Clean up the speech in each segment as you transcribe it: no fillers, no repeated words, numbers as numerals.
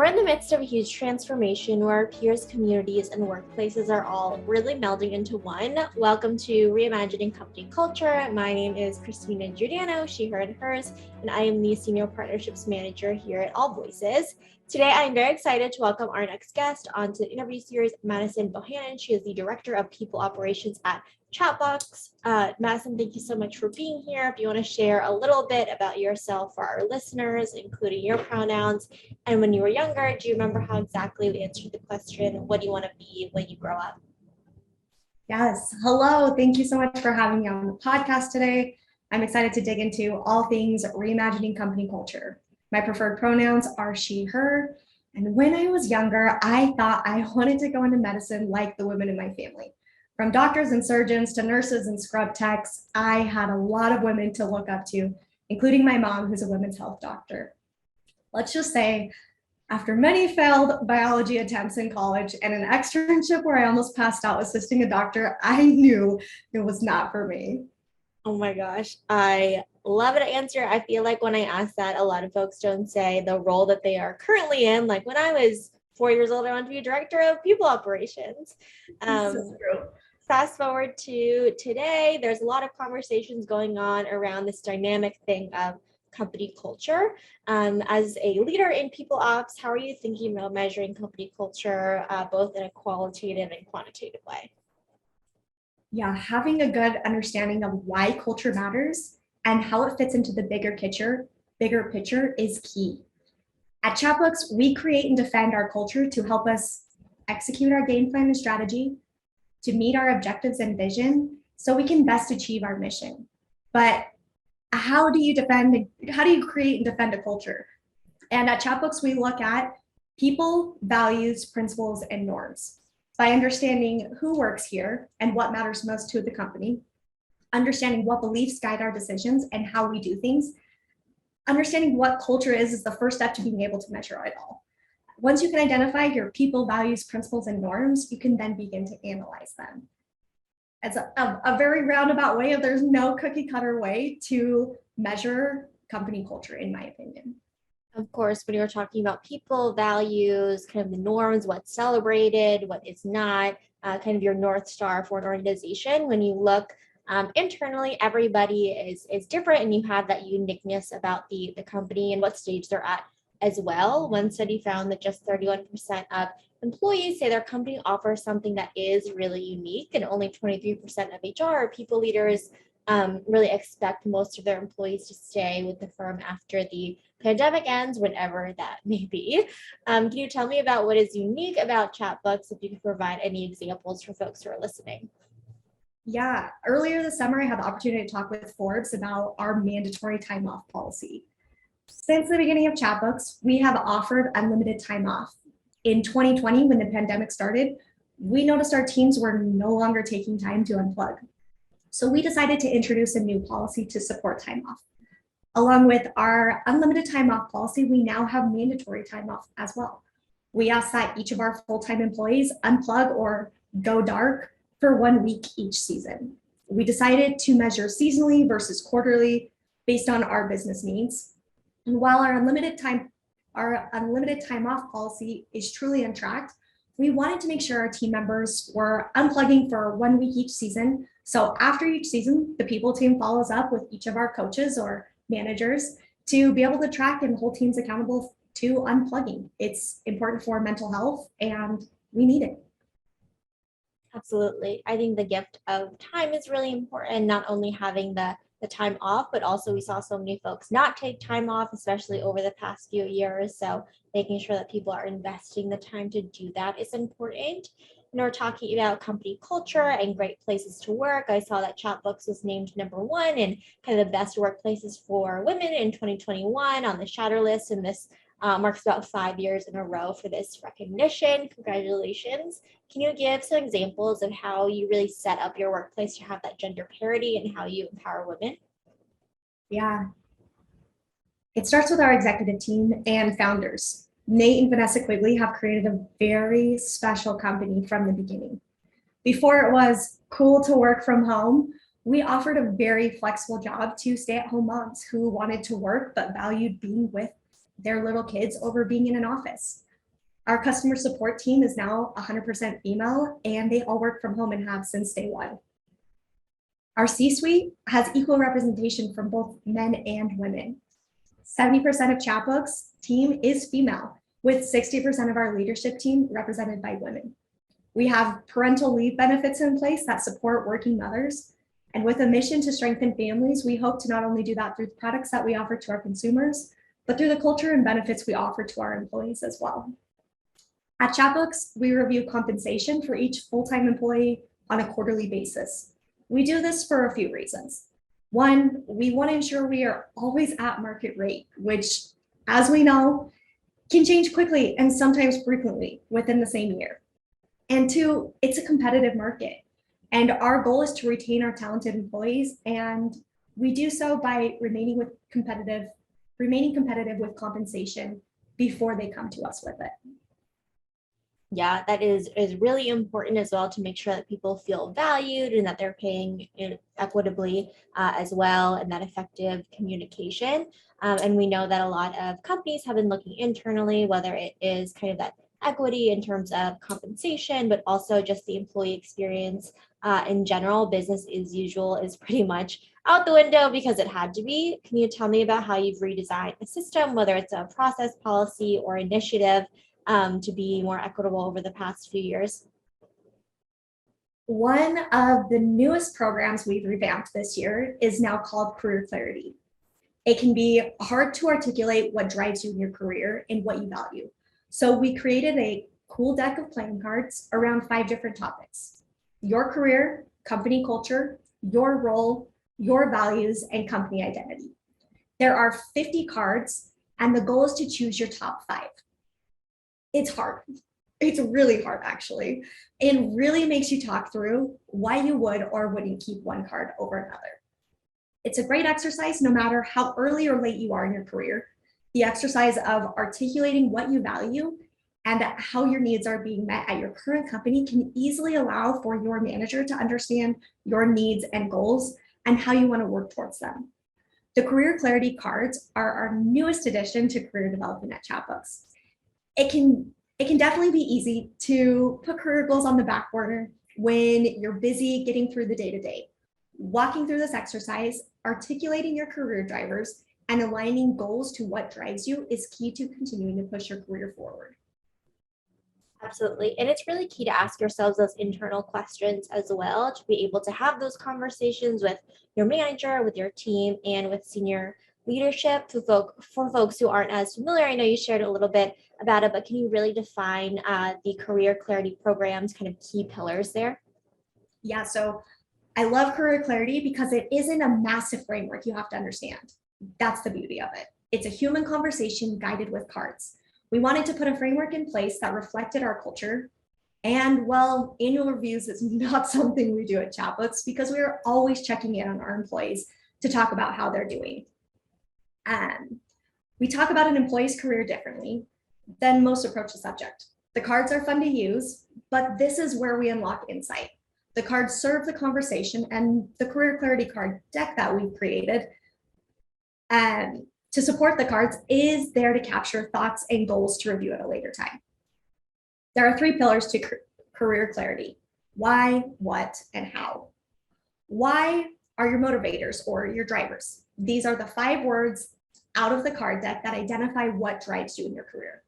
We're in the midst of a huge transformation where our peers, communities, and workplaces are all really melding into one. Welcome to Reimagining Company Culture. My name is Christina Giordano, she, her, and hers, and I am the Senior Partnerships Manager here at AllVoices. Today, I'm very excited to welcome our next guest onto the interview series, Madison Bohannon. She is the Director of People Operations at Chatbooks. Madison, thank you so much for being here. If you want to share a little bit about yourself for our listeners, including your pronouns, and when you were younger, do you remember how exactly we answered the question, what do you want to be when you grow up? Yes. Hello. Thank you so much for having me on the podcast today. I'm excited to dig into all things reimagining company culture. My preferred pronouns are she, her. And when I was younger, I thought I wanted to go into medicine like the women in my family. From doctors and surgeons to nurses and scrub techs, I had a lot of women to look up to, including my mom, who's a women's health doctor. Let's just say, after many failed biology attempts in college and an externship where I almost passed out assisting a doctor, I knew it was not for me. Oh my gosh, I love that answer. I feel like when I ask that, a lot of folks don't say the role that they are currently in. Like when I was 4 years old, I wanted to be a director of people operations. Fast forward to today, there's a lot of conversations going on around this dynamic thing of company culture. As a leader in people ops, how are you thinking about measuring company culture, both in a qualitative and quantitative way? Yeah, having a good understanding of why culture matters and how it fits into the bigger picture is key. At Chatbooks, we create and defend our culture to help us execute our game plan and strategy, to meet our objectives and vision so we can best achieve our mission. But how do you create and defend a culture? And at Chatbooks, we look at people, values, principles, and norms. By understanding who works here and what matters most to the company, understanding what beliefs guide our decisions and how we do things, understanding what culture is the first step to being able to measure it all. Once you can identify your people, values, principles, and norms, you can then begin to analyze them. It's a very roundabout way of there's no cookie cutter way to measure company culture, in my opinion. Of course, when you're talking about people, values, kind of the norms, what's celebrated, what is not, kind of your North Star for an organization, when you look internally, everybody is different and you have that uniqueness about the company and what stage they're at as well. One study found that just 31% of employees say their company offers something that is really unique, and only 23% of HR or people leaders really expect most of their employees to stay with the firm after the pandemic ends, whenever that may be. Can you tell me about what is unique about Chatbooks, if you could provide any examples for folks who are listening? Yeah, earlier this summer, I had the opportunity to talk with Forbes about our mandatory time off policy. Since the beginning of Chatbooks, we have offered unlimited time off. In 2020, when the pandemic started, we noticed our teams were no longer taking time to unplug. So we decided to introduce a new policy to support time off. Along with our unlimited time off policy, we now have mandatory time off as well. We ask that each of our full-time employees unplug or go dark for 1 week each season. We decided to measure seasonally versus quarterly based on our business needs. And while our unlimited time off policy is truly untracked, we wanted to make sure our team members were unplugging for 1 week each season. So after each season, the people team follows up with each of our coaches or managers to be able to track and hold teams accountable to unplugging. It's important for mental health and we need it. Absolutely. I think the gift of time is really important, not only having the time off, but also we saw so many folks not take time off, especially over the past few years. So making sure that people are investing the time to do that is important. And we're talking about company culture and great places to work. I saw that Chatbooks was named #1 and kind of the best workplaces for women in 2021 on the Shatter list. And this marks about 5 years in a row for this recognition. Congratulations. Can you give some examples of how you really set up your workplace to have that gender parity and how you empower women? Yeah. It starts with our executive team and founders. Nate and Vanessa Quigley have created a very special company from the beginning. Before it was cool to work from home, we offered a very flexible job to stay-at-home moms who wanted to work but valued being with their little kids over being in an office. Our customer support team is now 100% female, and they all work from home and have since day one. Our C-suite has equal representation from both men and women. 70% of Chatbooks team is female, with 60% of our leadership team represented by women. We have parental leave benefits in place that support working mothers. And with a mission to strengthen families, we hope to not only do that through the products that we offer to our consumers, but through the culture and benefits we offer to our employees as well. At Chatbooks, we review compensation for each full-time employee on a quarterly basis. We do this for a few reasons. One, we want to ensure we are always at market rate, which, as we know, can change quickly and sometimes frequently within the same year. And two, it's a competitive market. And our goal is to retain our talented employees, and we do so by remaining competitive with compensation before they come to us with it. Yeah, that is really important as well, to make sure that people feel valued and that they're paying equitably as well, and that effective communication. And we know that a lot of companies have been looking internally, whether it is kind of that equity in terms of compensation, but also just the employee experience in general. Business as usual is pretty much out the window because it had to be. Can you tell me about how you've redesigned the system, whether it's a process, policy, or initiative, to be more equitable over the past few years? One of the newest programs we've revamped this year is now called Career Clarity. It can be hard to articulate what drives you in your career and what you value. So we created a cool deck of playing cards around 5 different topics: your career, company culture, your role, your values, and company identity. There are 50 cards, and the goal is to choose your top 5. It's hard. It's really hard, actually. It really makes you talk through why you would or wouldn't keep one card over another. It's a great exercise no matter how early or late you are in your career. The exercise of articulating what you value and how your needs are being met at your current company can easily allow for your manager to understand your needs and goals and how you want to work towards them. The Career Clarity cards are our newest addition to career development at Chatbooks. It can definitely be easy to put career goals on the back burner when you're busy getting through the day-to-day. Walking through this exercise, articulating your career drivers, and aligning goals to what drives you is key to continuing to push your career forward. Absolutely. And it's really key to ask yourselves those internal questions as well, to be able to have those conversations with your manager, with your team, and with senior leadership. For folks who aren't as familiar, I know you shared a little bit about it, but can you really define the Career Clarity program's kind of key pillars there? Yeah, so I love Career Clarity because it isn't a massive framework you have to understand. That's the beauty of it. It's a human conversation guided with cards. We wanted to put a framework in place that reflected our culture. And well, annual reviews is not something we do at Chatbooks because we are always checking in on our employees to talk about how they're doing. We talk about an employee's career differently than most approach the subject. The cards are fun to use, but this is where we unlock insight. The cards serve the conversation, and the Career Clarity card deck that we've created to support the cards is there to capture thoughts and goals to review at a later time. There are 3 pillars to Career Clarity: why, what, and how. Why are your motivators or your drivers? These are the 5 words out of the card deck that identify what drives you in your career.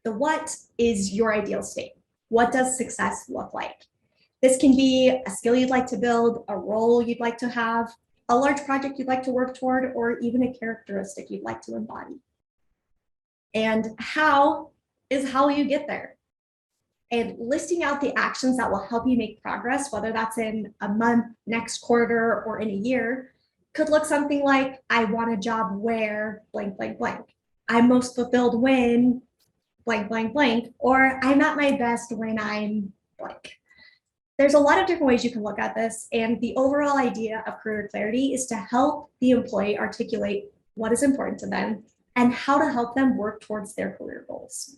The what is your ideal state. What does success look like? This can be a skill you'd like to build, a role you'd like to have, a large project you'd like to work toward, or even a characteristic you'd like to embody. And how is how you get there. And listing out the actions that will help you make progress, whether that's in a month, next quarter, or in a year, could look something like, I want a job where blank, blank, blank. I'm most fulfilled when blank, blank, blank, or I'm at my best when I'm blank. There's a lot of different ways you can look at this, and the overall idea of Career Clarity is to help the employee articulate what is important to them and how to help them work towards their career goals.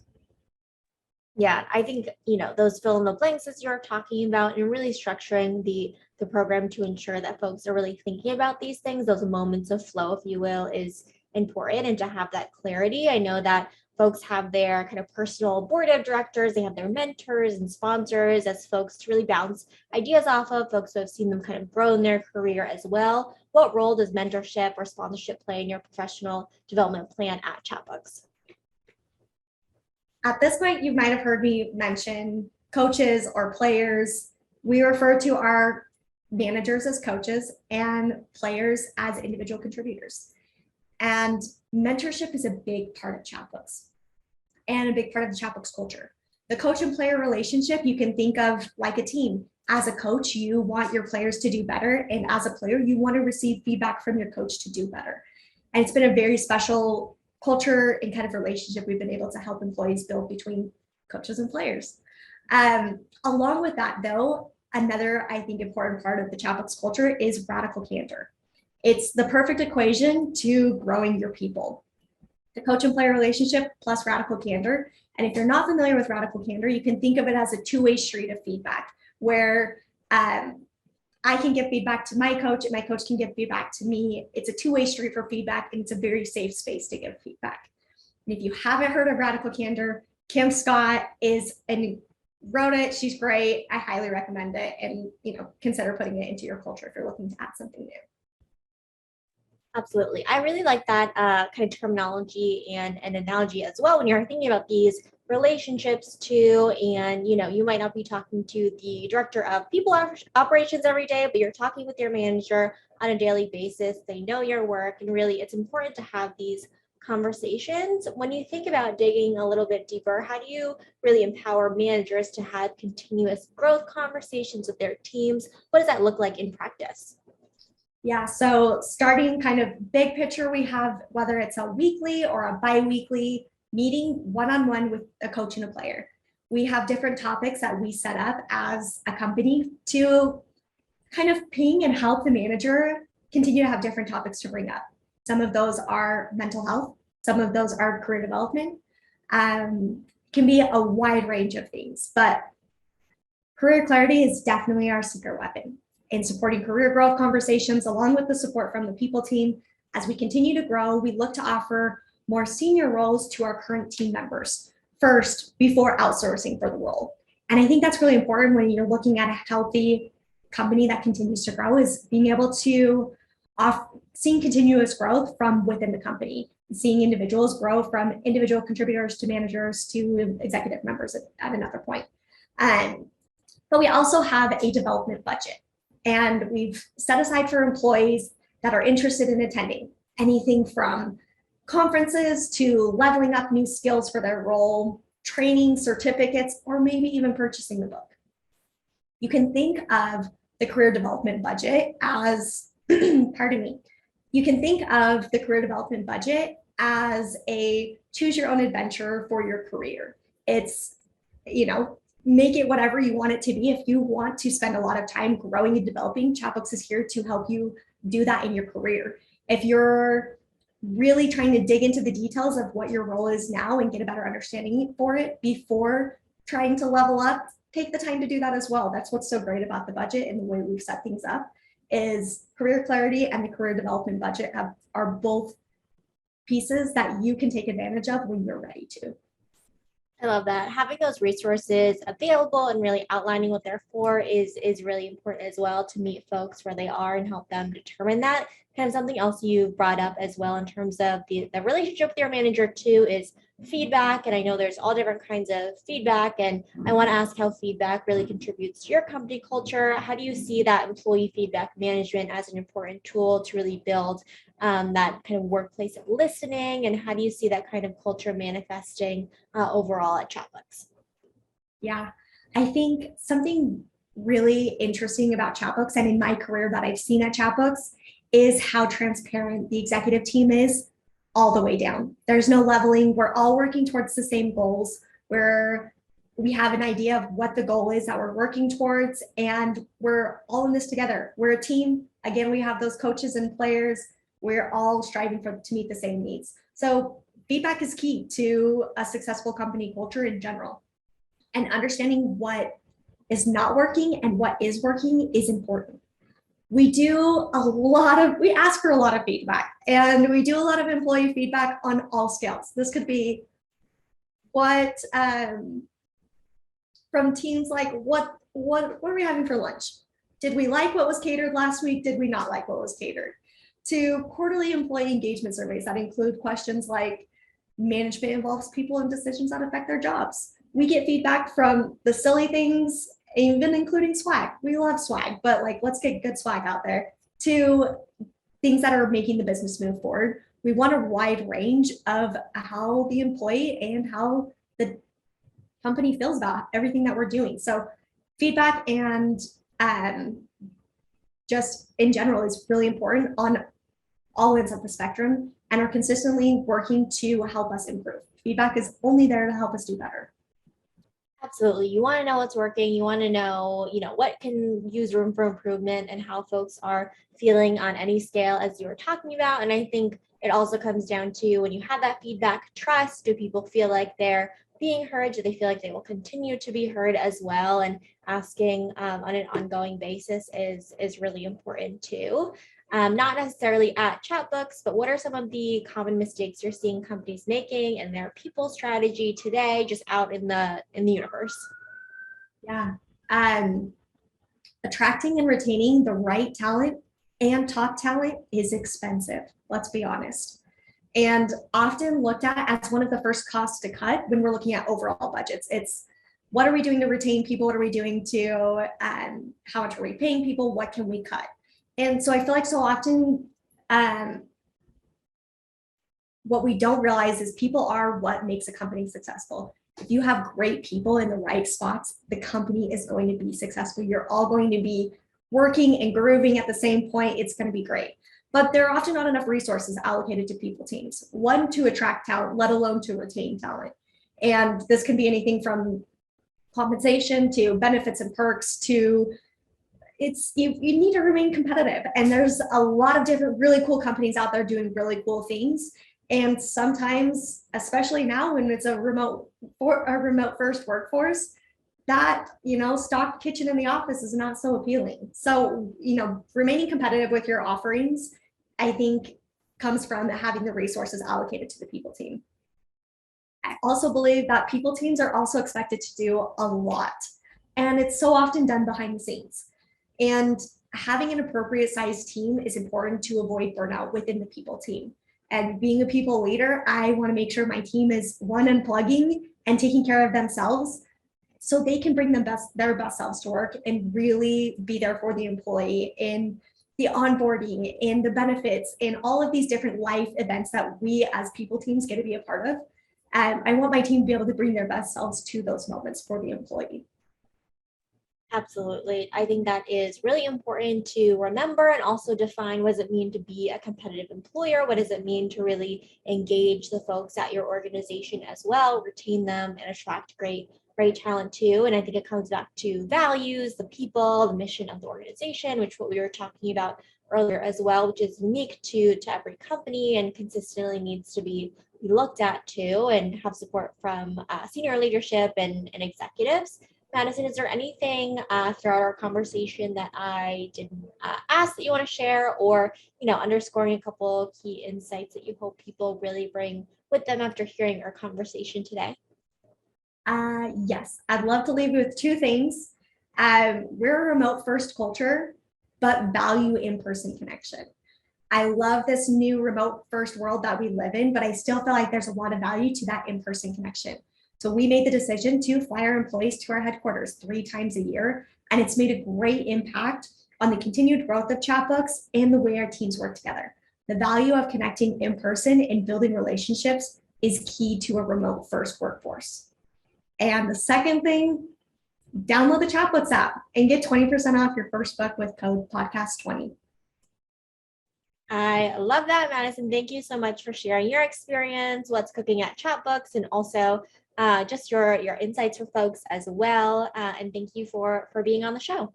Yeah, I think, those fill in the blanks as you're talking about, and really structuring the program to ensure that folks are really thinking about these things, those moments of flow, if you will, is important, and to have that clarity. I know that folks have their kind of personal board of directors, they have their mentors and sponsors as folks to really bounce ideas off of, folks who have seen them kind of grow in their career as well. What role does mentorship or sponsorship play in your professional development plan at Chatbooks? At this point, you might have heard me mention coaches or players. We refer to our managers as coaches and players as individual contributors. And mentorship is a big part of Chatbooks and a big part of the Chatbooks culture. The coach and player relationship, you can think of like a team. As a coach, you want your players to do better. And as a player, you want to receive feedback from your coach to do better. And it's been a very special culture and kind of relationship we've been able to help employees build between coaches and players. Along with that, though, another, I think, important part of the Chatbooks culture is radical candor. It's the perfect equation to growing your people. The coach and player relationship plus radical candor. And if you're not familiar with radical candor, you can think of it as a two-way street of feedback where I can give feedback to my coach and my coach can give feedback to me. It's a two-way street for feedback and it's a very safe space to give feedback. And if you haven't heard of radical candor, Kim Scott wrote it. She's great. I highly recommend it, and consider putting it into your culture if you're looking to add something new. Absolutely. I really like that kind of terminology and an analogy as well when you're thinking about these relationships too. And, you might not be talking to the director of people operations every day, but you're talking with your manager on a daily basis. They know your work, and really it's important to have these conversations. When you think about digging a little bit deeper, how do you really empower managers to have continuous growth conversations with their teams? What does that look like in practice? Yeah, so starting kind of big picture, we have, whether it's a weekly or a bi-weekly meeting one-on-one with a coach and a player. We have different topics that we set up as a company to kind of ping and help the manager continue to have different topics to bring up. Some of those are mental health. Some of those are career development. Can be a wide range of things, but career clarity is definitely our secret weapon in supporting career growth conversations, along with the support from the people team. As we continue to grow, we look to offer more senior roles to our current team members first before outsourcing for the role. And I think that's really important when you're looking at a healthy company that continues to grow, is being able to seeing continuous growth from within the company, seeing individuals grow from individual contributors to managers to executive members at another point. But we also have a development budget. And we've set aside for employees that are interested in attending anything from conferences to leveling up new skills for their role, training, certificates, or maybe even purchasing the book. You can think of the career development budget as, pardon me, you can think of the career development budget as a choose your own adventure for your career. It's, make it whatever you want it to be. If you want to spend a lot of time growing and developing, Chatbooks is here to help you do that in your career. If you're really trying to dig into the details of what your role is now and get a better understanding for it before trying to level up, take the time to do that as well. That's what's so great about the budget and the way we've set things up, is career clarity and the career development budget are both pieces that you can take advantage of when you're ready to. I love that. Having those resources available and really outlining what they're for is really important as well, to meet folks where they are and help them determine that. Kind of something else you brought up as well in terms of the relationship with your manager too is feedback. And I know there's all different kinds of feedback, and I want to ask how feedback really contributes to your company culture. How do you see that employee feedback management as an important tool to really build that kind of workplace of listening? And how do you see that kind of culture manifesting overall at Chatbooks? Yeah, I think something really interesting about Chatbooks and in my career that I've seen at Chatbooks is how transparent the executive team is all the way down. There's no leveling. We're all working towards the same goals, where we have an idea of what the goal is that we're working towards, and we're all in this together. We're a team. Again, we have those coaches and players. We're all striving to meet the same needs. So feedback is key to a successful company culture in general. And understanding what is not working and what is working is important. We ask for a lot of feedback, and we do a lot of employee feedback on all scales. This could be What from teams like what are we having for lunch? Did we like what was catered last week? Did we not like what was catered? To quarterly employee engagement surveys that include questions like management involves people in decisions that affect their jobs. We get feedback from the silly things, even including swag. We love swag, but like, let's get good swag out there, to things that are making the business move forward. We want a wide range of how the employee and how the company feels about everything that we're doing. So feedback and just in general is really important on all ends of the spectrum, and are consistently working to help us improve. Feedback is only there to help us do better. Absolutely. You want to know what's working. You want to know, what can use room for improvement and how folks are feeling on any scale, as you were talking about. And I think it also comes down to, when you have that feedback, trust. Do people feel like they're being heard? Do they feel like they will continue to be heard as well? And asking on an ongoing basis is really important too. Not necessarily at Chatbooks, but what are some of the common mistakes you're seeing companies making in their people strategy today, just out in the universe? Yeah. Attracting and retaining the right talent and top talent is expensive, let's be honest, and often looked at as one of the first costs to cut when we're looking at overall budgets. It's, what are we doing to retain people? What are we doing to, how much are we paying people? What can we cut? And so I feel like so often what we don't realize is people are what makes a company successful. If you have great people in the right spots, the company is going to be successful. You're all going to be working and grooving at the same point. It's going to be great. But there are often not enough resources allocated to people teams, one, to attract talent, let alone to retain talent. And this can be anything from compensation to benefits and perks to, you need to remain competitive. And there's a lot of different really cool companies out there doing really cool things. And sometimes, especially now when it's a remote first workforce, that, stock kitchen in the office is not so appealing. So, remaining competitive with your offerings, I think, comes from having the resources allocated to the people team. I also believe that people teams are also expected to do a lot, and it's so often done behind the scenes. And having an appropriate sized team is important to avoid burnout within the people team. And being a people leader, I want to make sure my team is, one, unplugging and taking care of themselves so they can bring their best selves to work and really be there for the employee in the onboarding and the benefits and all of these different life events that we as people teams get to be a part of. I want my team to be able to bring their best selves to those moments for the employee. Absolutely. I think that is really important to remember, and also define, what does it mean to be a competitive employer? What does it mean to really engage the folks at your organization as well, retain them, and attract great talent too? And I think it comes back to values, the people, the mission of the organization, which what we were talking about earlier as well, which is unique to every company and consistently needs to be looked at too, and have support from senior leadership and executives. Madison, is there anything throughout our conversation that I didn't ask that you want to share, or, underscoring a couple key insights that you hope people really bring with them after hearing our conversation today? Yes, I'd love to leave you with two things. We're a remote first culture, but value in-person connection. I love this new remote first world that we live in, but I still feel like there's a lot of value to that in-person connection. So we made the decision to fly our employees to our headquarters 3 times a year, and it's made a great impact on the continued growth of Chatbooks and the way our teams work together. The value of connecting in person and building relationships is key to a remote first workforce. And the second thing, download the Chatbooks app and get 20% off your first book with code podcast20. I love that, Madison. Thank you so much for sharing your experience, what's cooking at Chatbooks, and also just your insights for folks as well. And thank you for being on the show.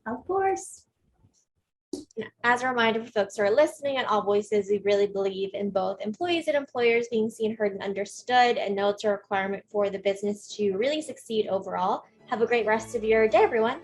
Of course. As a reminder for folks who are listening at AllVoices, we really believe in both employees and employers being seen, heard, and understood, and know it's a requirement for the business to really succeed overall. Have a great rest of your day, everyone.